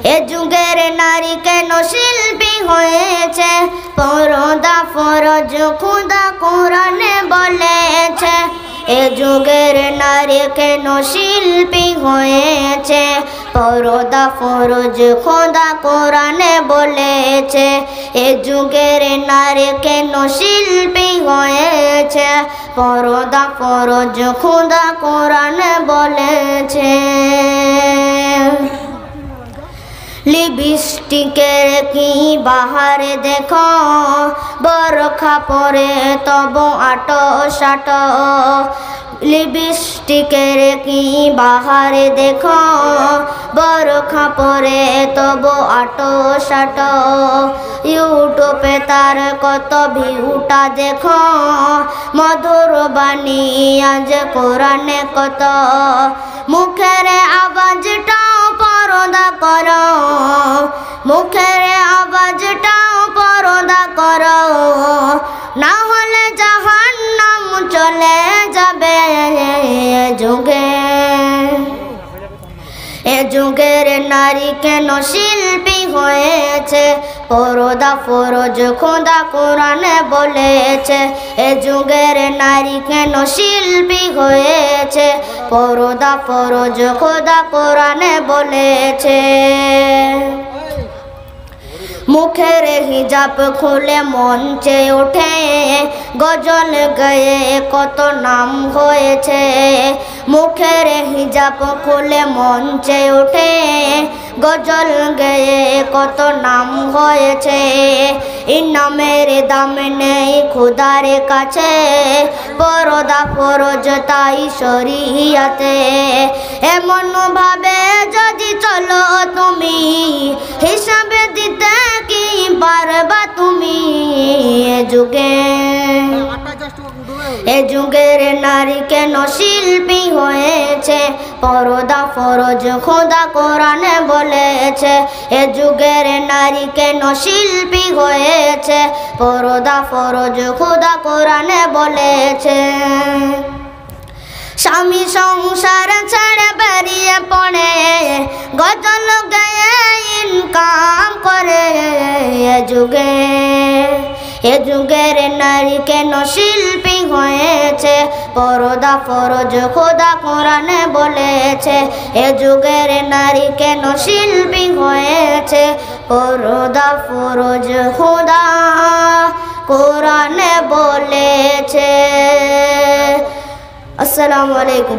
এ যুগের নারী কেন শিল্পী হয়েছে, পরদা ফরজ খোদা কোরআনে বলেছে। এ যুগের নারী কেন শিল্পী হয়েছে, পরদা ফরজ খোদা কোরআনে বলেছে। এ যুগের নারী কেন শিল্পী হয়েছে, পরদা ফরজ খোদা কোরআনে বলেছে। লিপস্টিকের কি বাহারে দেখো, বরখা পরে তব আটো সাটো। লিপস্টিকের কি বাহারে দেখো, বরখা পরে তব আটো সাটো। ইউটিউবে তার কত ভিউটা দেখো, মধুর বাণী আজ কোরআনে কত। মুখের আওয়াজটাও পরদা করো, মুখের আওয়াজটাও পরদা করো, না হলে জাহান্নাম চলে যাবে। এ যুগের নারী কেন শিল্পী হয়েছে, পরদা ফরজ খোদা কোরআনে বলেছে। এ যুগের নারী কেন শিল্পী হয়েছে, পরদা ফরজ খোদা কোরআনে বলেছে। মুখের হিজাব খুলে মঞ্চে ওঠে, গজল গেয়ে কত নাম হয়েছে। মুখের হিজাব খুলে মঞ্চে ওঠে, গজল গেয়ে কত নাম হয়েছে। এই নামের দাম নেই খোদার কাছে, পরদা ফরজ তাই শরিয়াতে। এমন ভাবে যদি চলো তুমি, হিসাবে দিতে কি পারবা তুমি। এ যুগের নারী কেন শিল্পী হয়েছে, পরদা ফরজ খোদা কোরআনে বলেছে। এ যুগের নারী কেন শিল্পী হয়েছে, পরদা ফরজ খোদা কোরআনে বলেছে। স্বামী সংসার ছেড়ে বেরিয়ে পড়ে, গজল গেয়ে ইনকাম করে। এ যুগের নারী কেন শিল্পী হয়েছে, পরদা ফরজ খোদা কোরআনে বলেছে। এ যুগের নারী কেন শিল্পী হয়েছে, পরদা ফরজ খোদা কোরআনে বলেছে। আসসালামু আলাইকুম।